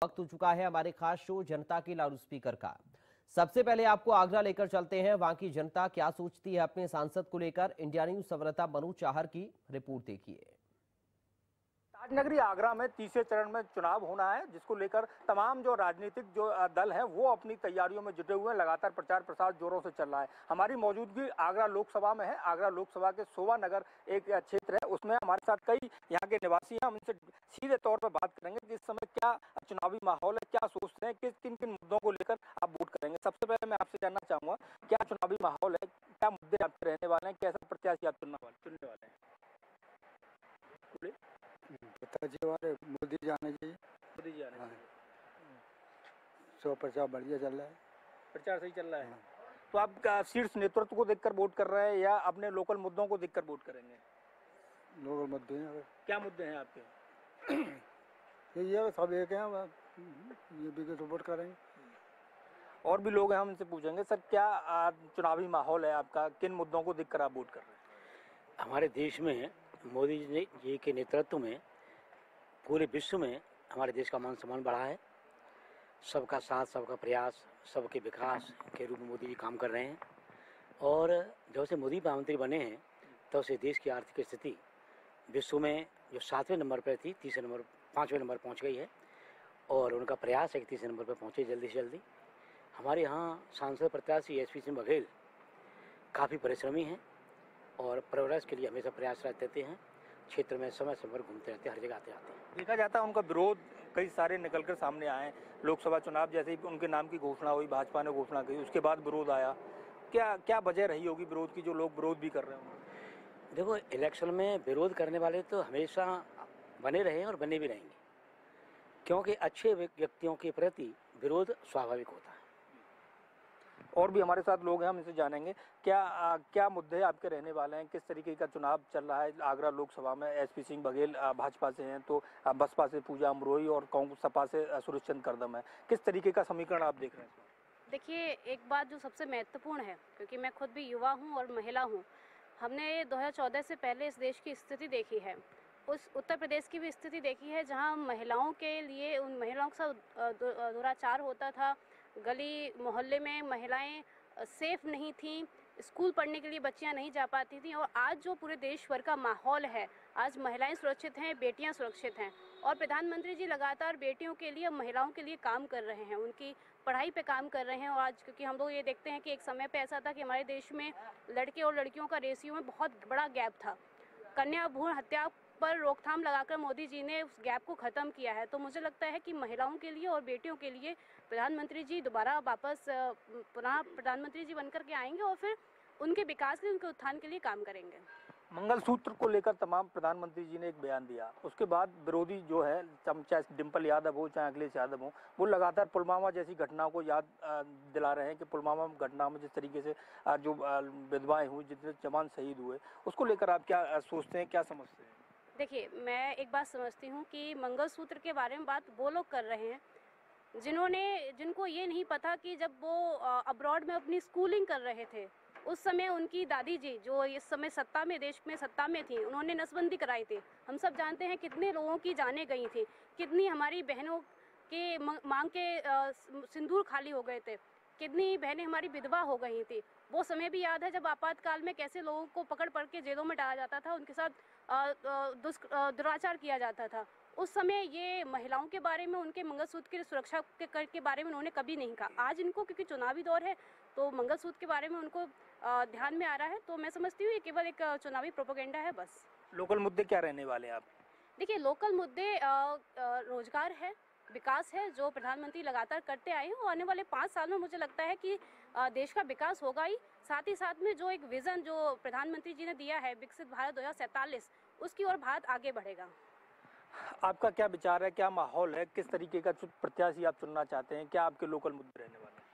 वक्त हो चुका है हमारे खास शो जनता के लाउड स्पीकर का। सबसे पहले आपको आगरा लेकर चलते हैं। वहां की जनता क्या सोचती है अपने सांसद को लेकर, इंडिया न्यूज संवाददाता मनु चाहर की रिपोर्ट देखिए। ताजनगरी आगरा में तीसरे चरण में चुनाव होना है, जिसको लेकर तमाम जो राजनीतिक जो दल है वो अपनी तैयारियों में जुटे हुए हैं। लगातार प्रचार प्रसार जोरों से चल रहा है। हमारी मौजूदगी आगरा लोकसभा में है। आगरा लोकसभा के शोभा नगर एक क्षेत्र है, उसमें हमारे साथ कई यहाँ के निवासी हैं। हम इनसे सीधे तौर पर बात करेंगे कि इस समय क्या चुनावी माहौल है, क्या सोचते हैं, किन किन मुद्दों को लेकर आप वोट करेंगे। सबसे पहले मैं आपसे जानना चाहूंगा, क्या चुनावी माहौल है, क्या मुद्दे आपके रहने वाले हैं, कैसा प्रत्याशी आप चुनने वाले हैं? पिताजी वाले मोदी जी आने चाहिए। मोदी जी आने चाहिए। सौ प्रचार बढ़िया चल रहा है। प्रचार सही चल रहा है। तो आप शीर्ष नेतृत्व को देखकर वोट कर रहे हैं या अपने लोकल मुद्दों को देखकर वोट करेंगे? लोकल मुद्दे हैं। क्या मुद्दे हैं आपके? ये सब एक हैं, ये भी सपोर्ट करेंगे। और भी लोग हैं, हम इनसे पूछेंगे। सर, क्या चुनावी माहौल है आपका, किन मुद्दों को देखकर आप वोट कर रहे हैं? हमारे देश में मोदी जी के नेतृत्व में पूरे विश्व में हमारे देश का मान सम्मान बढ़ा है। सबका साथ, सबका प्रयास, सबके विकास के रूप में मोदी जी काम कर रहे हैं। और जब से मोदी प्रधानमंत्री बने हैं तब से देश की आर्थिक स्थिति विश्व में जो 7वें नंबर पर थी, 5वें नंबर पहुंच गई है। और उनका प्रयास है कि 30 नंबर पर पहुंचे जल्दी से जल्दी। हमारे यहाँ सांसद प्रत्याशी एसपी सिंह बघेल काफ़ी परिश्रमी हैं और प्रोग्रेस के लिए हमेशा प्रयासरत रहते हैं। क्षेत्र में समय समय पर घूमते रहते हैं, हर जगह आते रहते हैं। देखा जाता है उनका विरोध कई सारे निकलकर सामने आए। लोकसभा चुनाव जैसे ही उनके नाम की घोषणा हुई, भाजपा ने घोषणा की, उसके बाद विरोध आया। क्या वजह रही होगी विरोध की, जो लोग विरोध भी कर रहे होंगे? देखो, इलेक्शन में विरोध करने वाले तो हमेशा बने रहे हैं और बने भी रहेंगे, क्योंकि अच्छे व्यक्तियों के प्रति विरोध स्वाभाविक होता है। और भी हमारे साथ लोग हैं, हम इनसे जानेंगे क्या मुद्दे आपके रहने वाले हैं, किस तरीके का चुनाव चल रहा है आगरा लोकसभा में। एसपी सिंह बघेल भाजपा से हैं, तो बसपा से पूजा अमरोही और कांग्रेस सपा से सुरेश चंद्र करदम है। किस तरीके का समीकरण आप देख रहे हैं? देखिए, एक बात जो सबसे महत्वपूर्ण है, क्योंकि मैं खुद भी युवा हूँ और महिला हूँ, हमने 2014 से पहले इस देश की स्थिति देखी है। उस उत्तर प्रदेश की भी स्थिति देखी है, जहाँ महिलाओं के लिए, उन महिलाओं के साथ दुराचार होता था। गली मोहल्ले में महिलाएं सेफ नहीं थीं, स्कूल पढ़ने के लिए बच्चियां नहीं जा पाती थीं। और आज जो पूरे देश भर का माहौल है, आज महिलाएं सुरक्षित हैं, बेटियां सुरक्षित हैं। और प्रधानमंत्री जी लगातार बेटियों के लिए, महिलाओं के लिए काम कर रहे हैं, उनकी पढ़ाई पे काम कर रहे हैं। और आज क्योंकि हम लोग ये देखते हैं कि एक समय पे ऐसा था कि हमारे देश में लड़के और लड़कियों का रेशियो में बहुत बड़ा गैप था। कन्या भ्रूण हत्या पर रोकथाम लगाकर मोदी जी ने उस गैप को ख़त्म किया है। तो मुझे लगता है कि महिलाओं के लिए और बेटियों के लिए प्रधानमंत्री जी दोबारा वापस पुनः प्रधानमंत्री जी बनकर के आएंगे और फिर उनके विकास के लिए, उनके उत्थान के लिए काम करेंगे। मंगलसूत्र को लेकर तमाम प्रधानमंत्री जी ने एक बयान दिया, उसके बाद विरोधी जो है, चाहे डिम्पल यादव हो चाहे अखिलेश यादव हो, वो लगातार पुलवामा जैसी घटनाओं को याद दिला रहे हैं कि पुलवामा घटना में जिस तरीके से जो विधवाएं हुई, जितने जवान शहीद हुए, उसको लेकर आप क्या सोचते हैं, क्या समझते हैं? देखिए, मैं एक बात समझती हूँ कि मंगलसूत्र के बारे में बात वो लोग कर रहे हैं जिनको ये नहीं पता कि जब वो अब्रॉड में अपनी स्कूलिंग कर रहे थे, उस समय उनकी दादी जी, जो इस समय सत्ता में, देश में सत्ता में थी, उन्होंने नसबंदी कराई थी। हम सब जानते हैं कितने लोगों की जानें गई थी, कितनी हमारी बहनों के मांग के सिंदूर खाली हो गए थे, कितनी बहनें हमारी विधवा हो गई थी। वो समय भी याद है जब आपातकाल में कैसे लोगों को पकड़ के जेलों में डाला जाता था, उनके साथ दुराचार किया जाता था। उस समय ये महिलाओं के बारे में, उनके मंगलसूत्र की सुरक्षा के बारे में उन्होंने कभी नहीं कहा। आज इनको क्योंकि चुनावी दौर है तो मंगलसूत्र के बारे में उनको ध्यान में आ रहा है। तो मैं समझती हूँ ये केवल एक चुनावी प्रोपेगेंडा है, बस। लोकल मुद्दे क्या रहने वाले हैं आप? देखिए, लोकल मुद्दे रोजगार है, विकास है, जो प्रधानमंत्री लगातार करते आए हैं। और आने वाले 5 साल में मुझे लगता है कि देश का विकास होगा ही, साथ ही साथ में जो एक विज़न जो प्रधानमंत्री जी ने दिया है, विकसित भारत 2047, उसकी ओर भारत आगे बढ़ेगा। आपका क्या विचार है, क्या माहौल है, किस तरीके का प्रत्याशी आप चुनना चाहते हैं, क्या आपके लोकल मुद्दे रहने वाले हैं?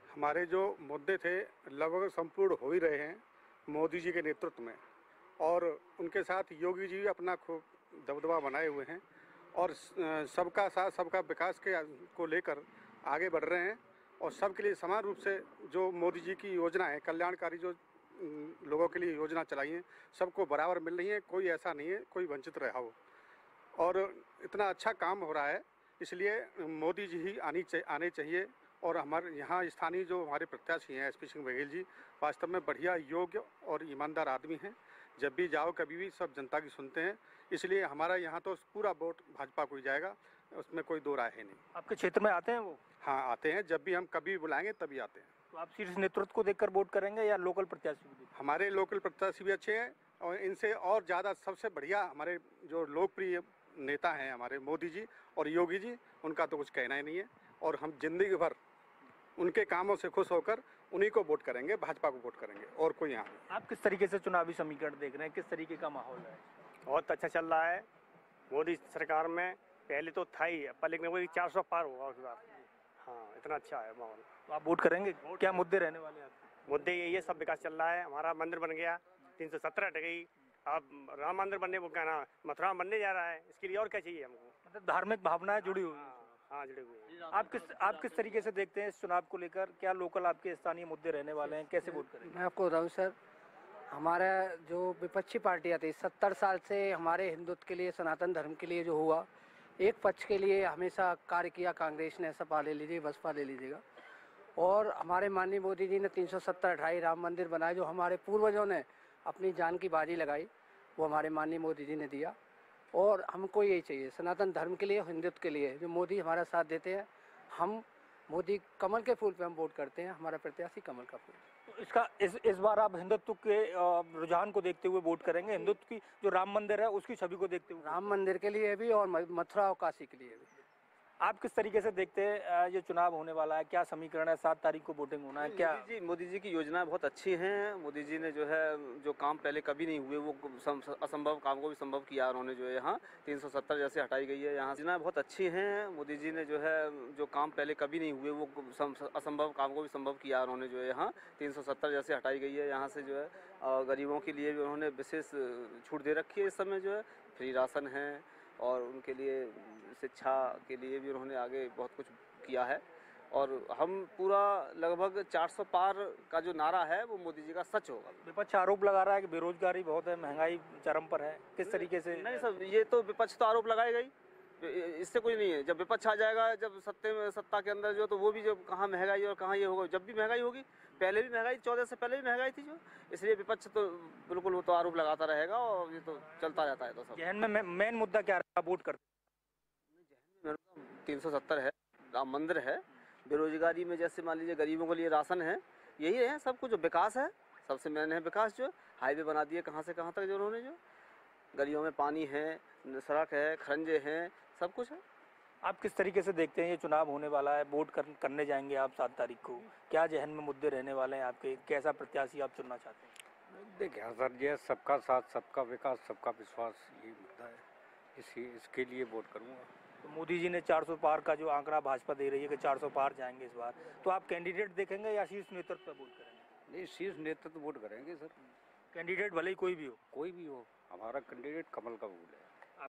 हमारे जो मुद्दे थे लगभग संपूर्ण हो ही रहे हैं मोदी जी के नेतृत्व में, और उनके साथ योगी जी अपना खूब दबदबा बनाए हुए हैं और सबका साथ, सबका विकास को लेकर आगे बढ़ रहे हैं। और सबके लिए समान रूप से जो मोदी जी की योजना है, कल्याणकारी जो लोगों के लिए योजना चलाई हैं, सबको बराबर मिल रही है। कोई ऐसा नहीं है कोई वंचित रहा हो। और इतना अच्छा काम हो रहा है इसलिए मोदी जी ही आने चाहिए। और हमारे यहाँ स्थानीय जो हमारे प्रत्याशी हैं SP सिंह बघेल जी, वास्तव में बढ़िया, योग्य और ईमानदार आदमी हैं। जब भी जाओ कभी भी सब जनता की सुनते हैं, इसलिए हमारा यहाँ तो पूरा वोट भाजपा को ही जाएगा, उसमें कोई दो राय है नहीं। आपके क्षेत्र में आते हैं वो? हाँ, आते हैं, जब भी हम कभी बुलाएंगे तभी आते हैं। तो आप शीर्ष नेतृत्व को देखकर वोट करेंगे या लोकल प्रत्याशी को? हमारे लोकल प्रत्याशी भी अच्छे हैं और इनसे और ज़्यादा सबसे बढ़िया हमारे जो लोकप्रिय नेता हैं हमारे मोदी जी और योगी जी, उनका तो कुछ कहना ही नहीं है। और हम जिंदगी भर उनके कामों से खुश होकर उन्हीं को वोट करेंगे, भाजपा को वोट करेंगे, और कोई यहाँ नहीं। आप किस तरीके से चुनावी समीकरण देख रहे हैं, किस तरीके का माहौल है? बहुत अच्छा चल रहा है। मोदी सरकार में पहले तो था ही, पर लेकिन वही 400 पार होगा उस बार। हाँ, इतना अच्छा है माहौल। तो आप वोट करेंगे? क्या मुद्दे रहने वाले हैं आपके? मुद्दे यही है, सब विकास चल रहा है। हमारा मंदिर बन गया, 317 हट गई, अब राम मंदिर बनने को कहना, मथुरा बनने जा रहा है, इसके लिए और क्या चाहिए हमको? मतलब धार्मिक भावनाएं जुड़ी हुई हैं। हाँ, जुड़े हुए हैं। आप किस तरीके से देखते हैं इस चुनाव को लेकर? क्या लोकल आपके स्थानीय मुद्दे रहने वाले हैं, कैसे वोट करेंगे? मैं आपको बताऊं सर, हमारा जो विपक्षी पार्टियां थी 70 साल से हमारे हिंदुत्व के लिए, सनातन धर्म के लिए जो हुआ, एक पक्ष के लिए हमेशा कार्य किया कांग्रेस ने, सपा ले लीजिए, बसपा ले लीजिएगा। और हमारे माननीय मोदी जी ने 370 हटाई, राम मंदिर बनाए, जो हमारे पूर्वजों ने अपनी जान की बाजी लगाई, वो हमारे माननीय मोदी जी ने दिया। और हमको यही चाहिए, सनातन धर्म के लिए, हिंदुत्व के लिए, जो मोदी हमारा साथ देते हैं। हम मोदी कमल के फूल पे हम वोट करते हैं, हमारा प्रत्याशी कमल का फूल। तो इसका इस बार आप हिंदुत्व के रुझान को देखते हुए वोट करेंगे? हिंदुत्व की जो राम मंदिर है उसकी छवि को देखते हुए? राम मंदिर के लिए भी और मथुरा और काशी के लिए भी। आप किस तरीके से देखते हैं ये चुनाव होने वाला है? क्या समीकरण है? 7 तारीख को वोटिंग होना है क्या? मोदी जी की योजनाएं बहुत अच्छी हैं। मोदी जी ने जो है, जो काम पहले कभी नहीं हुए, वो असंभव काम को भी संभव किया उन्होंने। जो है यहाँ 370 जैसे हटाई गई है, यहाँ योजनाएं बहुत अच्छी हैं। मोदी जी ने जो है, जो काम पहले कभी नहीं हुए, वो असंभव काम को भी संभव किया उन्होंने। जो है यहाँ 370 जैसे हटाई गई है, यहाँ से जो है गरीबों के लिए भी उन्होंने विशेष छूट दे रखी है। इस समय जो है फ्री राशन है, और उनके लिए शिक्षा के लिए भी उन्होंने आगे बहुत कुछ किया है। और हम पूरा लगभग 400 पार का जो नारा है वो मोदी जी का सच होगा। विपक्ष आरोप लगा रहा है कि बेरोजगारी बहुत है, महंगाई चरम पर है, किस तरीके से? नहीं सर, ये तो विपक्ष तो आरोप लगाएगा ही, इससे कुछ नहीं है। जब विपक्ष आ जाएगा, जब सत्ता के अंदर जो, तो वो भी जब कहाँ महंगाई और कहाँ ये होगा। जब भी महंगाई होगी, पहले भी महंगाई, 14 से पहले भी महंगाई थी जो, इसलिए विपक्ष तो बिल्कुल वो तो आरोप लगाता रहेगा, और ये तो चलता रहता है। तो सब जहन में मेन मुद्दा क्या रहा वोट करते? 370 है, राम मंदिर है, बेरोजगारी में जैसे मान लीजिए गरीबों के लिए राशन है, यही है सब कुछ। जो विकास है, सबसे मेन है विकास। जो हाईवे बना दिए कहाँ से कहाँ तक, जो उन्होंने, जो गलियों में पानी है, सड़क है, खरंजे हैं, सब कुछ है। आप किस तरीके से देखते हैं ये चुनाव होने वाला है, वोट करने जाएंगे आप 7 तारीख को? क्या जहन में मुद्दे रहने वाले हैं आपके? कैसा प्रत्याशी आप चुनना चाहते हैं? देखिए सर, ये सबका साथ, सबका विकास, सबका विश्वास, ये मुद्दा है। इसके लिए वोट करूँगा। तो मोदी जी ने 400 पार का जो आंकड़ा भाजपा दे रही है कि 400 पार जाएंगे इस बार, तो आप कैंडिडेट देखेंगे या शीर्ष नेतृत्व पर वोट करेंगे? नहीं, शीर्ष नेतृत्व वोट करेंगे सर। कैंडिडेट भले ही कोई भी हो? कोई भी हो, हमारा कैंडिडेट कमल का फूल है।